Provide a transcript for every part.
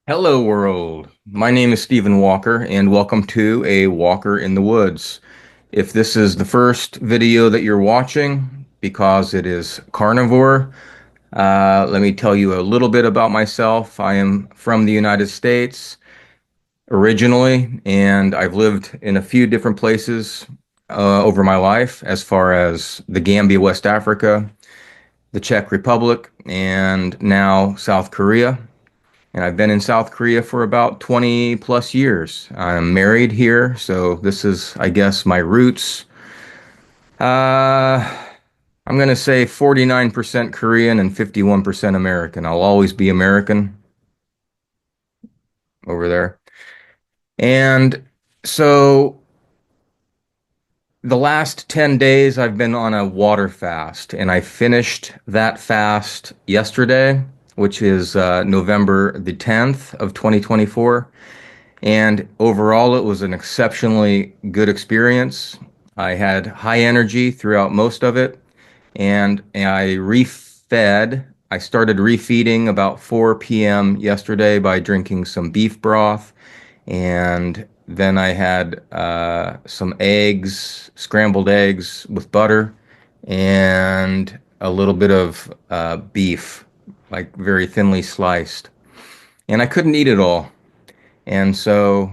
Hello, world. My name is Stephen Walker, and welcome to A Walker in the Woods. If this is the first video that you're watching, because it is carnivore, let me tell you a little bit about myself. I am from the United States originally, and I've lived in a few different places over my life, as far as the Gambia, West Africa, the Czech Republic, and now South Korea. And I've been in South Korea for about 20 plus years. I'm married here, so this is, I guess, my roots. Uh, I'm going to say 49% Korean and 51% American. I'll always be American over there. And so the last 10 days I've been on a water fast, and I finished that fast yesterday, which is November the 10th of 2024. And overall, it was an exceptionally good experience. I had high energy throughout most of it, and I refed. I started refeeding about 4 p.m. yesterday by drinking some beef broth, and then I had some eggs, scrambled eggs with butter, and a little bit of beef, like very thinly sliced. And I couldn't eat it all. And so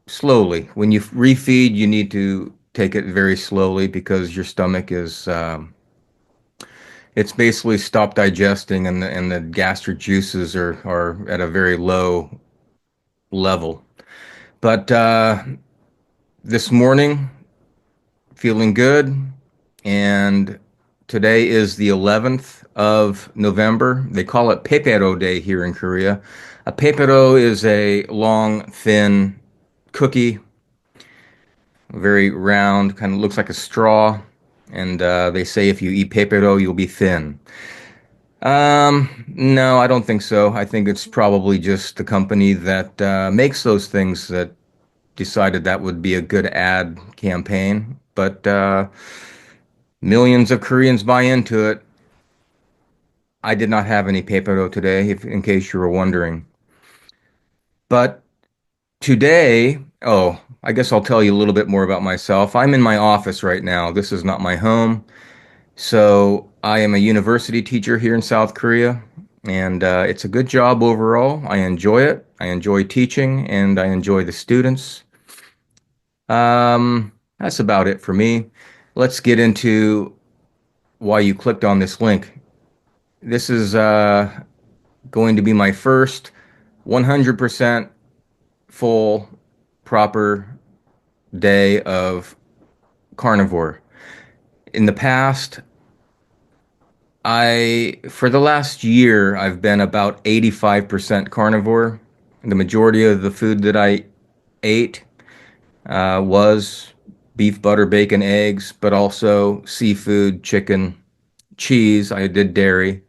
slowly. When you refeed, you need to take it very slowly because your stomach is it's basically stopped digesting, and the gastric juices are at a very low level. But this morning, feeling good, and today is the 11th of November. They call it Pepero Day here in Korea. A pepero is a long, thin cookie, very round, kind of looks like a straw. And they say if you eat pepero, you'll be thin. No, I don't think so. I think it's probably just the company that makes those things that decided that would be a good ad campaign. But millions of Koreans buy into it. I did not have any pepero today, if in case you were wondering. But today, oh, I guess I'll tell you a little bit more about myself. I'm in my office right now. This is not my home. So I am a university teacher here in South Korea, and it's a good job overall. I enjoy it. I enjoy teaching, and I enjoy the students. That's about it for me. Let's get into why you clicked on this link. This is going to be my first 100% full, proper day of carnivore. In the past, for the last year, I've been about 85% carnivore. The majority of the food that I ate was beef, butter, bacon, eggs, but also seafood, chicken, cheese. I did dairy.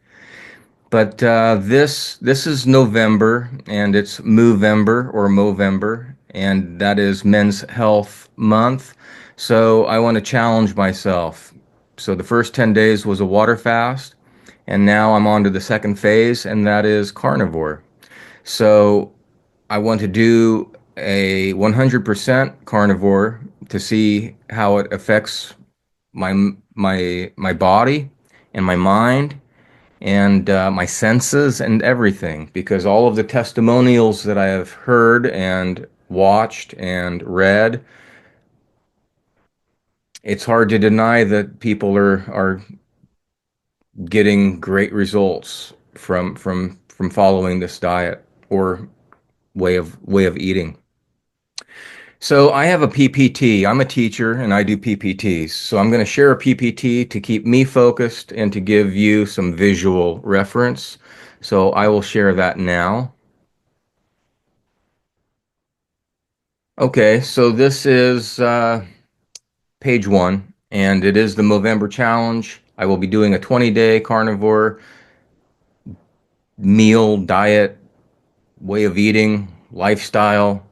But this is November, and it's MOVEmber or MOVEmber, and that is Men's Health Month. So I want to challenge myself. So the first 10 days was a water fast, and now I'm on to the second phase, and that is carnivore. So I want to do a 100% carnivore to see how it affects my body and my mind and my senses and everything, because all of the testimonials that I have heard and watched and read, it's hard to deny that people are getting great results from following this diet or way of eating. So I have a PPT. I'm a teacher and I do PPTs. So I'm going to share a PPT to keep me focused and to give you some visual reference. So I will share that now. Okay, so this is page one, and it is the MOVEmber challenge. I will be doing a 20-day carnivore meal, diet, way of eating, lifestyle,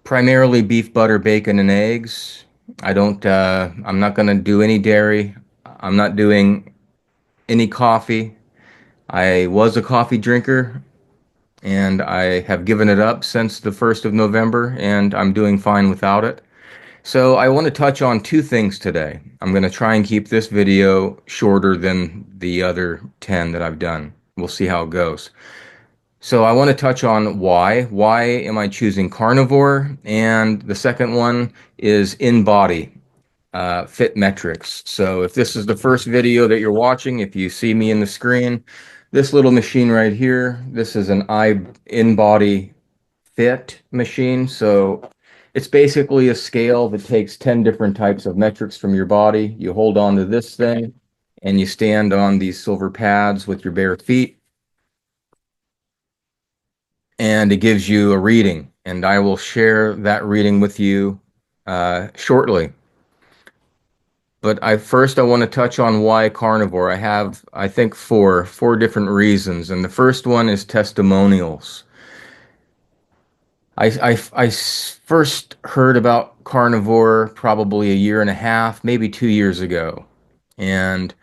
primarily beef, butter, bacon, and eggs. I'm not going to do any dairy. I'm not doing any coffee. I was a coffee drinker, and I have given it up since the 1st of November, and I'm doing fine without it. So I want to touch on two things today. I'm going to try and keep this video shorter than the other 10 that I've done. We'll see how it goes. So I want to touch on why. Why am I choosing carnivore? And the second one is in-body fit metrics. So if this is the first video that you're watching, if you see me in the screen, this little machine right here, this is an in-body fit machine. So it's basically a scale that takes 10 different types of metrics from your body. You hold on to this thing and you stand on these silver pads with your bare feet, and it gives you a reading. And I will share that reading with you shortly. But I want to touch on why carnivore. I have, I think, four different reasons. And the first one is testimonials. I first heard about carnivore probably a year and a half, maybe 2 years ago, and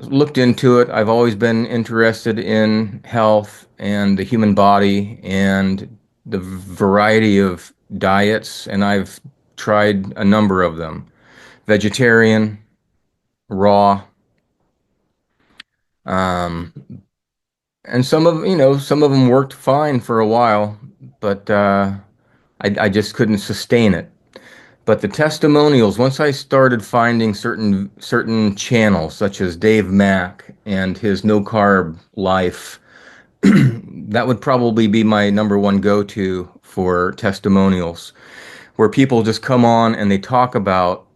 looked into it. I've always been interested in health and the human body and the variety of diets, and I've tried a number of them. Vegetarian, raw, um, and some of them worked fine for a while, but I just couldn't sustain it. But the testimonials, once I started finding certain channels, such as Dave Mack and his no carb life, that would probably be my number one go-to for testimonials, where people just come on and they talk about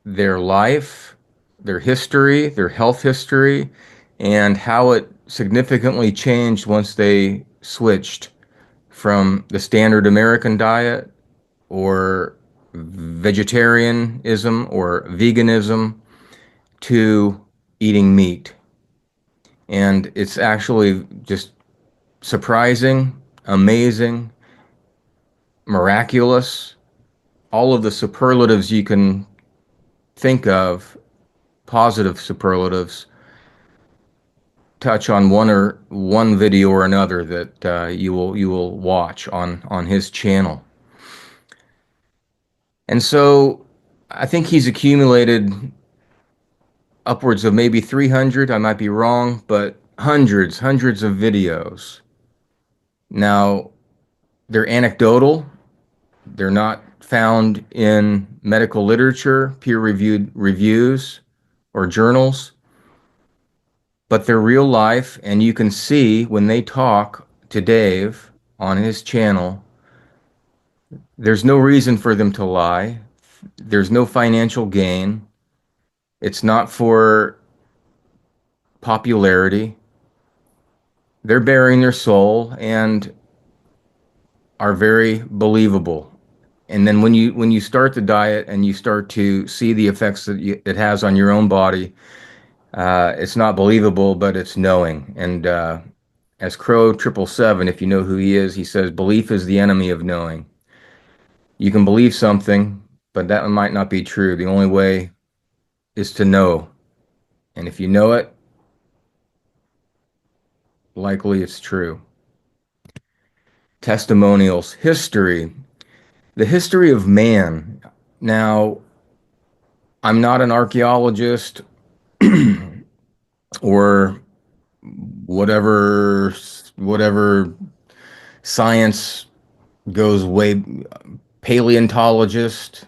their life, their history, their health history, and how it significantly changed once they switched from the standard American diet or vegetarianism or veganism to eating meat. And it's actually just surprising, amazing, miraculous, all of the superlatives you can think of, positive superlatives, touch on one video or another that you will watch on his channel. And so I think he's accumulated upwards of maybe 300, I might be wrong, but hundreds of videos. Now, they're anecdotal, they're not found in medical literature, peer-reviewed reviews or journals, but they're real life, and you can see when they talk to Dave on his channel, there's no reason for them to lie. There's no financial gain. It's not for popularity. They're bearing their soul and are very believable. And then when you start the diet and you start to see the effects that it has on your own body, it's not believable, but it's knowing. And as Crow 777, if you know who he is, he says belief is the enemy of knowing. You can believe something, but that might not be true. The only way is to know. And if you know it, likely it's true. Testimonials, history, the history of man. Now, I'm not an archaeologist or whatever whatever science goes way, paleontologist,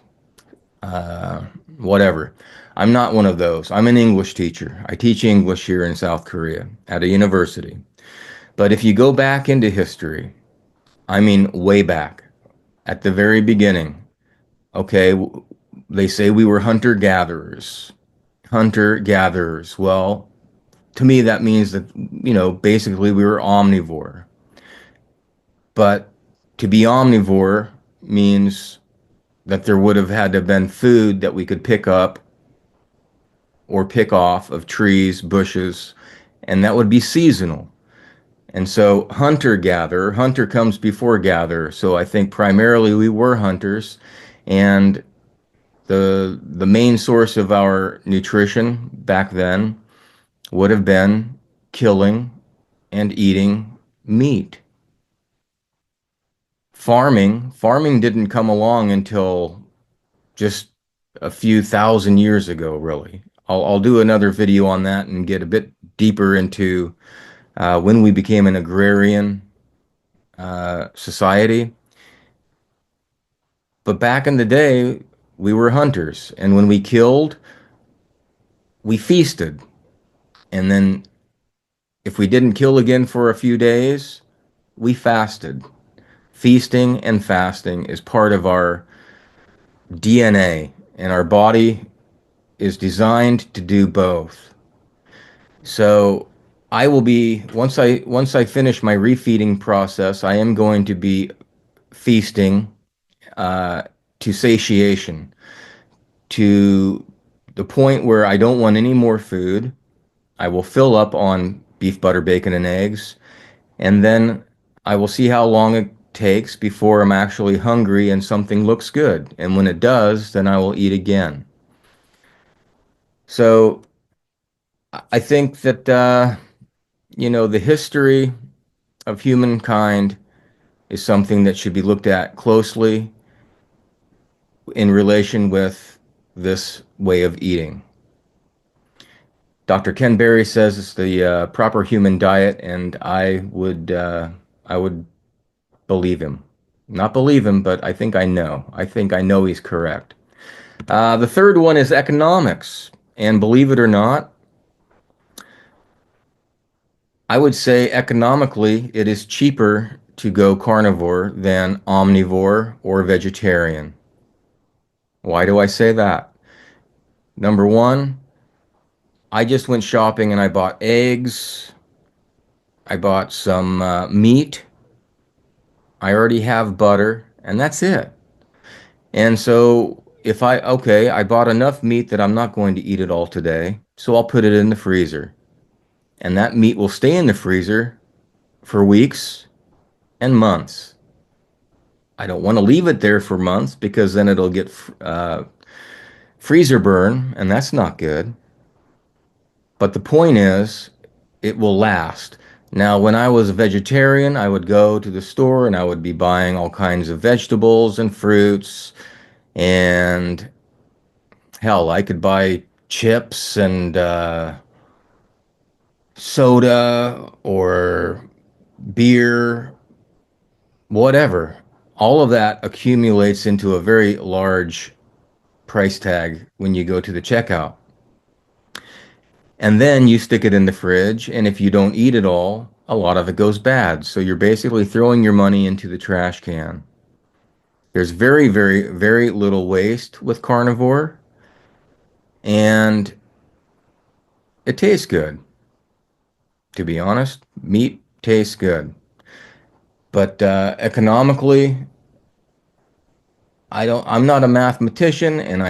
uh, whatever. I'm not one of those. I'm an English teacher. I teach English here in South Korea at a university. But if you go back into history, I mean way back, at the very beginning, okay, they say we were hunter-gatherers. Hunter-gatherers. Well, to me, that means that, basically we were omnivore. But to be omnivore means that there would have had to have been food that we could pick up or pick off of trees, bushes, and that would be seasonal. And so hunter-gatherer, hunter comes before gatherer. So I think primarily we were hunters, and the main source of our nutrition back then would have been killing and eating meat. Farming didn't come along until just a few thousand years ago, really. I'll do another video on that and get a bit deeper into when we became an agrarian society. But back in the day, we were hunters, and when we killed, we feasted. And then if we didn't kill again for a few days, we fasted. Feasting and fasting is part of our DNA, and our body is designed to do both. So I will be once I finish my refeeding process, I am going to be feasting uh, to satiation, to the point where I don't want any more food. I will fill up on beef, butter, bacon, and eggs, and then I will see how long it takes before I'm actually hungry and something looks good. And when it does, then I will eat again. So I think that the history of humankind is something that should be looked at closely in relation with this way of eating. Dr. Ken Berry says it's the proper human diet, and I would believe him. Not believe him, but I think I know. I think I know he's correct. The third one is economics, and believe it or not, I would say economically it is cheaper to go carnivore than omnivore or vegetarian. Why do I say that? Number one, I just went shopping and I bought eggs. I bought some meat. I already have butter, and that's it. And so okay, I bought enough meat that I'm not going to eat it all today, so I'll put it in the freezer. And that meat will stay in the freezer for weeks and months. I don't want to leave it there for months because then it'll get freezer burn, and that's not good. But the point is, it will last. Now, when I was a vegetarian, I would go to the store and I would be buying all kinds of vegetables and fruits, and hell, I could buy chips and soda or beer, whatever. All of that accumulates into a very large price tag when you go to the checkout. And then you stick it in the fridge, and if you don't eat it all, a lot of it goes bad. So you're basically throwing your money into the trash can. There's very, very, very little waste with carnivore, and it tastes good. To be honest, meat tastes good. But economically, I'm not a mathematician, and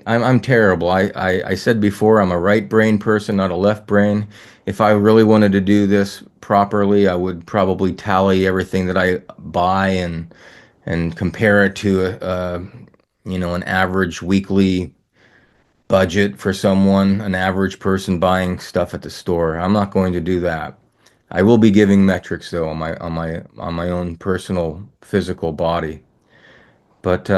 I'm terrible. I said before, I'm a right brain person, not a left brain. If I really wanted to do this properly, I would probably tally everything that I buy and compare it to an average weekly budget for someone, an average person buying stuff at the store. I'm not going to do that. I will be giving metrics though on my own personal physical body. But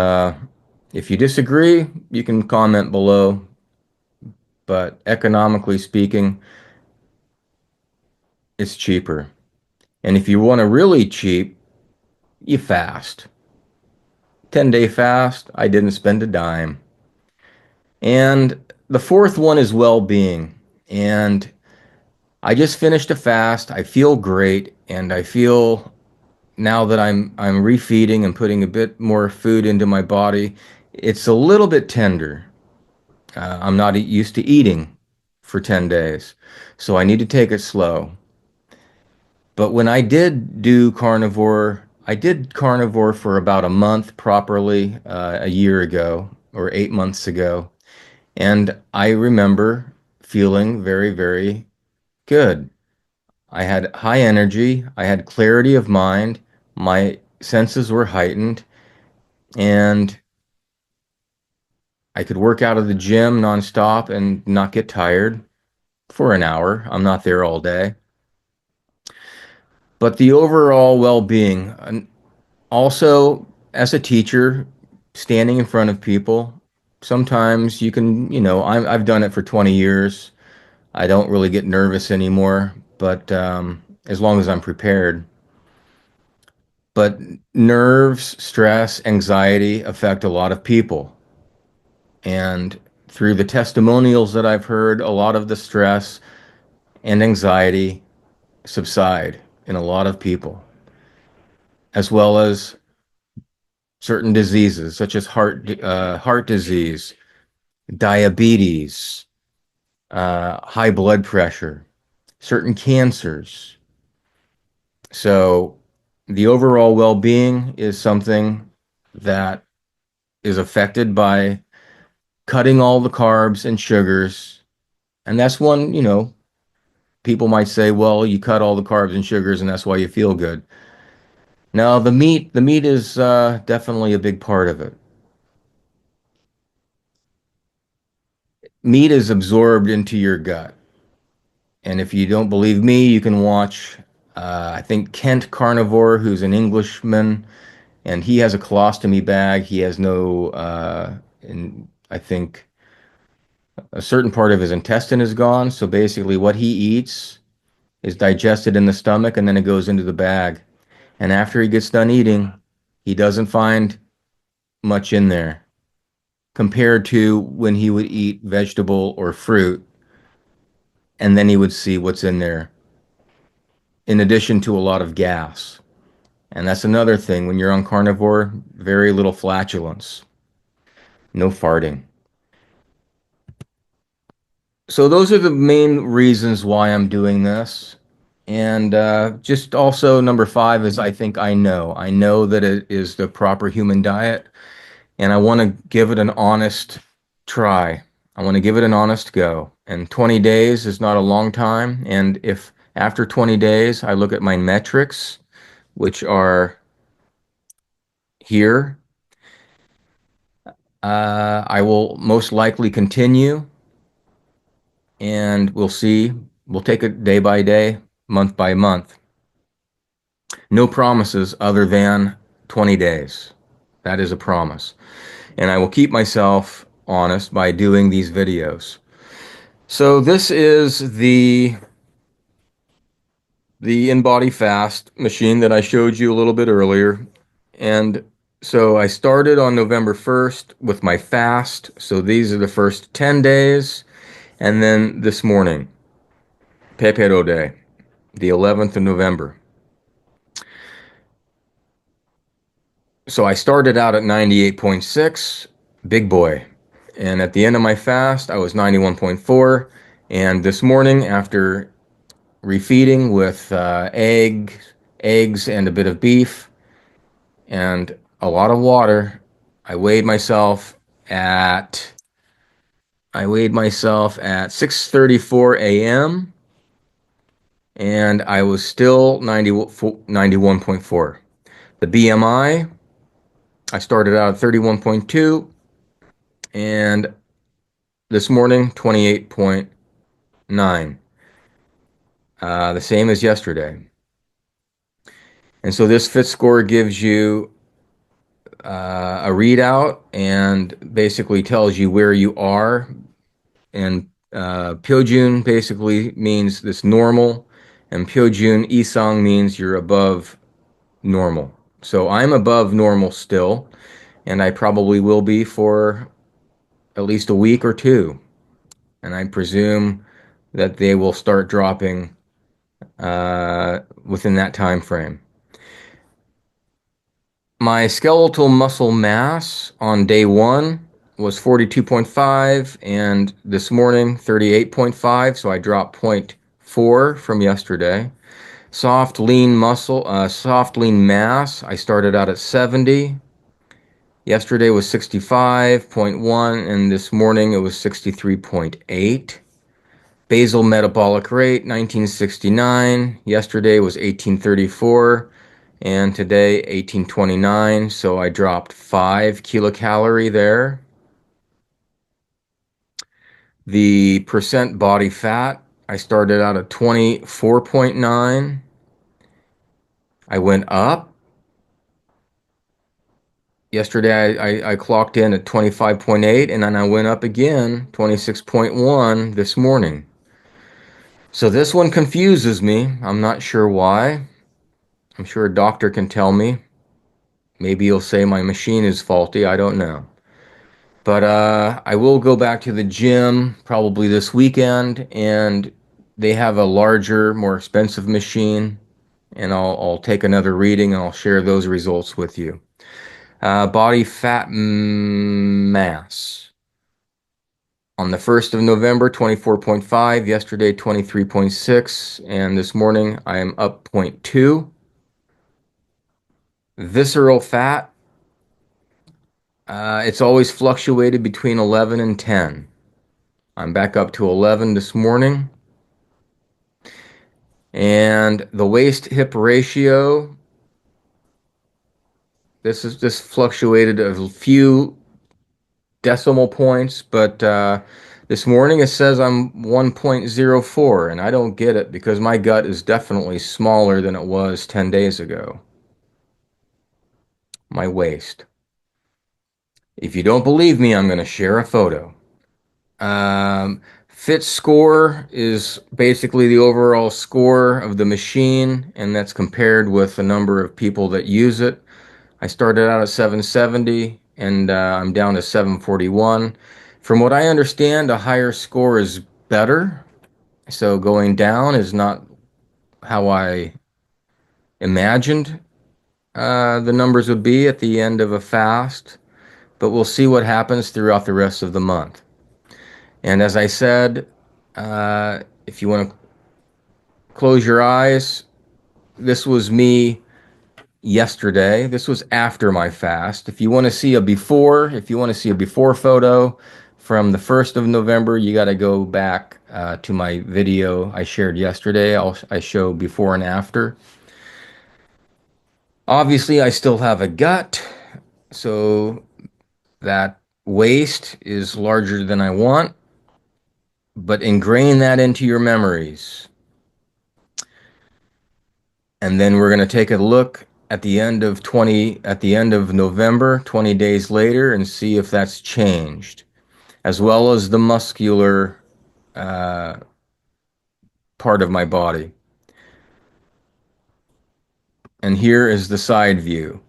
if you disagree, you can comment below. But economically speaking, it's cheaper. And if you want to really cheap, you fast. 10-day fast, I didn't spend a dime. And the fourth one is well-being. And I just finished a fast. I feel great, and I feel now that I'm refeeding and putting a bit more food into my body, it's a little bit tender. I'm not used to eating for 10 days, so I need to take it slow. But when I did carnivore for about a month properly a year ago or 8 months ago, and I remember feeling very, very good. I had high energy, I had clarity of mind, my senses were heightened, and I could work out of the gym nonstop and not get tired for an hour. I'm not there all day. But the overall well-being, and also as a teacher, standing in front of people, sometimes you can, I've done it for 20 years. I don't really get nervous anymore, but as long as I'm prepared. But nerves, stress, anxiety affect a lot of people. And through the testimonials that I've heard, a lot of the stress and anxiety subside in a lot of people, as well as certain diseases such as heart disease, diabetes, high blood pressure, certain cancers. So the overall well-being is something that is affected by cutting all the carbs and sugars. And that's one, people might say, well, you cut all the carbs and sugars and that's why you feel good. Now, the meat is definitely a big part of it. Meat is absorbed into your gut. And if you don't believe me, you can watch, I think, Kent Carnivore, who's an Englishman, and he has a colostomy bag. He has no, I think a certain part of his intestine is gone. So basically, what he eats is digested in the stomach and then it goes into the bag. And after he gets done eating, he doesn't find much in there compared to when he would eat vegetable or fruit and then he would see what's in there, in addition to a lot of gas. And that's another thing. When you're on carnivore, very little flatulence, no farting. So those are the main reasons why I'm doing this. And just also number five is I think I know. I know that it is the proper human diet, and I want to give it an honest try. I want to give it an honest go. And 20 days is not a long time. And if after 20 days I look at my metrics, which are here, I will most likely continue, and we'll see. We'll take it day by day, month by month. No promises other than 20 days. That is a promise. And I will keep myself honest by doing these videos. So this is the InBody Fast machine that I showed you a little bit earlier. And so I started on November 1st with my fast. So these are the first 10 days. And then this morning, Pepero Day, the 11th of November. So I started out at 98.6, big boy. And at the end of my fast, I was 91.4. And this morning, after refeeding with eggs and a bit of beef and a lot of water, I weighed myself at I weighed myself at 6:34 a.m. and I was still 91.4. The BMI, I started out at 31.2 and this morning 28.9. The same as yesterday. And so this fit score gives you a readout and basically tells you where you are. And Pyojun basically means this normal, and Pyojun Isang means you're above normal. So I'm above normal still, and I probably will be for at least a week or two. And I presume that they will start dropping within that time frame. My skeletal muscle mass on day one was 42.5, and this morning 38.5, so I dropped zero point 0.4 from yesterday. Soft lean mass, I started out at 70. Yesterday was 65.1, and this morning it was 63.8. Basal metabolic rate 1969. Yesterday was 1834. And today 1829, so I dropped 5 kilocalorie there. The percent body fat, I started out at 24.9, I went up. Yesterday I clocked in at 25.8 and then I went up again, 26.1 this morning. So this one confuses me. I'm not sure why. I'm sure a doctor can tell me. Maybe he'll say my machine is faulty. I don't know. But I will go back to the gym probably this weekend, and they have a larger, more expensive machine, and I'll take another reading and I'll share those results with you. Body fat mass. On the 1st of November, 24.5, yesterday 23.6, and this morning I am up zero point 0.2. Visceral fat, it's always fluctuated between 11 and 10. I'm back up to 11 this morning. And the waist hip ratio, this fluctuated a few decimal points, but this morning it says I'm 1.04, and I don't get it because my gut is definitely smaller than it was 10 days ago. My waist. If you don't believe me, I'm going to share a photo. Fit score is basically the overall score of the machine, and that's compared with the number of people that use it. I started out at 770, and I'm down to 741. From what I understand, a higher score is better. So going down is not how I imagined the numbers would be at the end of a fast, but we'll see what happens throughout the rest of the month. And as I said, if you want to close your eyes, this was me yesterday. This was after my fast. If you want to see a before, if you want to see a before photo from the 1st of November, you got to go back to my video I shared yesterday. I show before and after. Obviously, I still have a gut, so that waist is larger than I want, but ingrain that into your memories. And then we're going to take a look at the end of November, 20 days later, and see if that's changed, as well as the muscular uh, part of my body. And here is the side view.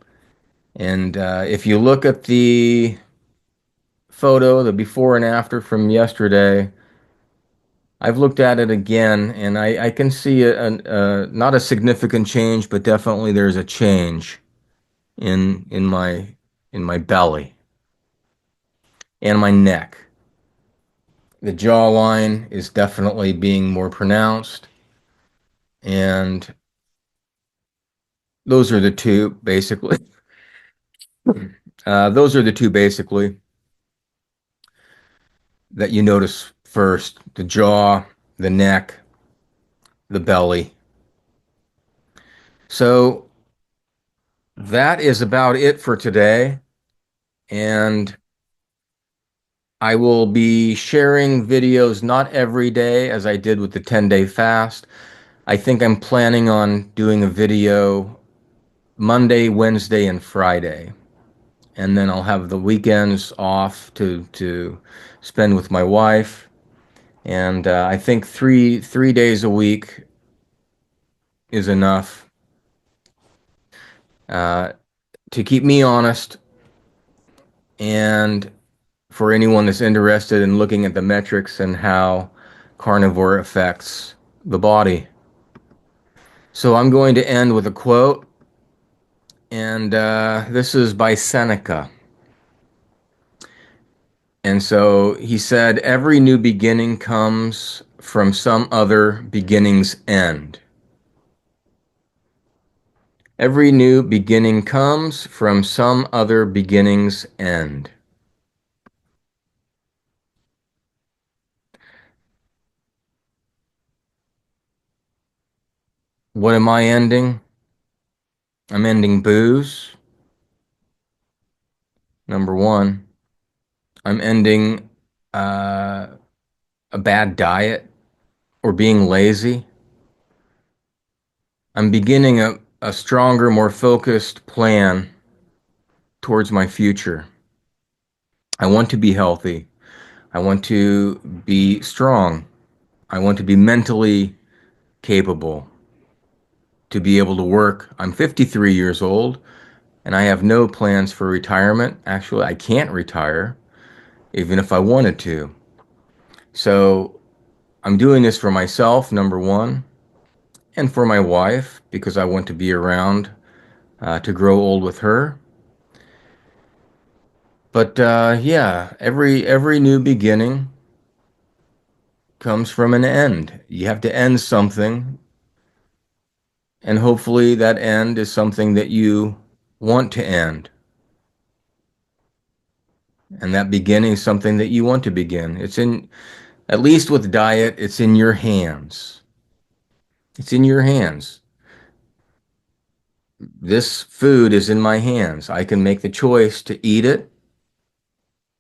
And if you look at the photo, the before and after from yesterday, I've looked at it again, and I can see not a significant change, but definitely there's a change in my belly and my neck. The jawline is definitely being more pronounced, and those are the two basically. Those are the two basically that you notice first: the jaw, the neck, the belly. So that is about it for today, and I will be sharing videos not every day as I did with the 10-day fast. I think I'm planning on doing a video Monday, Wednesday, and Friday. And then I'll have the weekends off to spend with my wife. And I think three days a week is enough uh, to keep me honest, and for anyone that's interested in looking at the metrics and how carnivore affects the body. So I'm going to end with a quote, and this is by Seneca. And so he said, every new beginning comes from some other beginning's end. Every new beginning comes from some other beginning's end. What am I ending? I'm ending booze, number one. I'm ending uh, a bad diet or being lazy. I'm beginning a stronger, more focused plan towards my future. I want to be healthy. I want to be strong. I want to be mentally capable to be able to work. I'm 53 years old and I have no plans for retirement. Actually, I can't retire even if I wanted to. So I'm doing this for myself, number one, and for my wife because I want to be around to grow old with her. But yeah, every new beginning comes from an end. You have to end something, and hopefully that end is something that you want to end. And that beginning is something that you want to begin. It's in, at least with diet, it's in your hands. It's in your hands. This food is in my hands. I can make the choice to eat it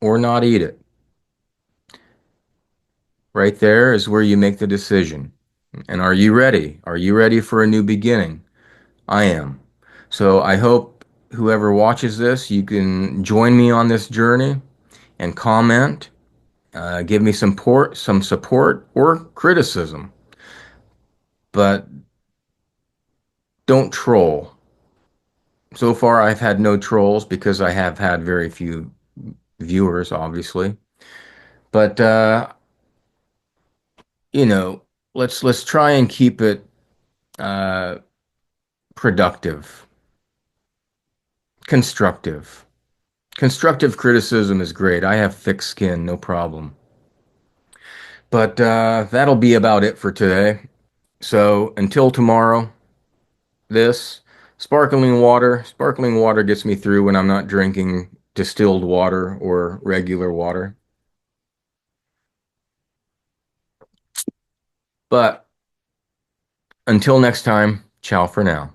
or not eat it. Right there is where you make the decision. And are you ready? Are you ready for a new beginning? I am. So I hope whoever watches this, you can join me on this journey and comment, give me some support or criticism, but don't troll. So far, I've had no trolls because I have had very few viewers, obviously. But you know, let's try and keep it uh, productive, constructive. Constructive criticism is great. I have thick skin, no problem. But that'll be about it for today. So until tomorrow, this sparkling water gets me through when I'm not drinking distilled water or regular water. But until next time, ciao for now.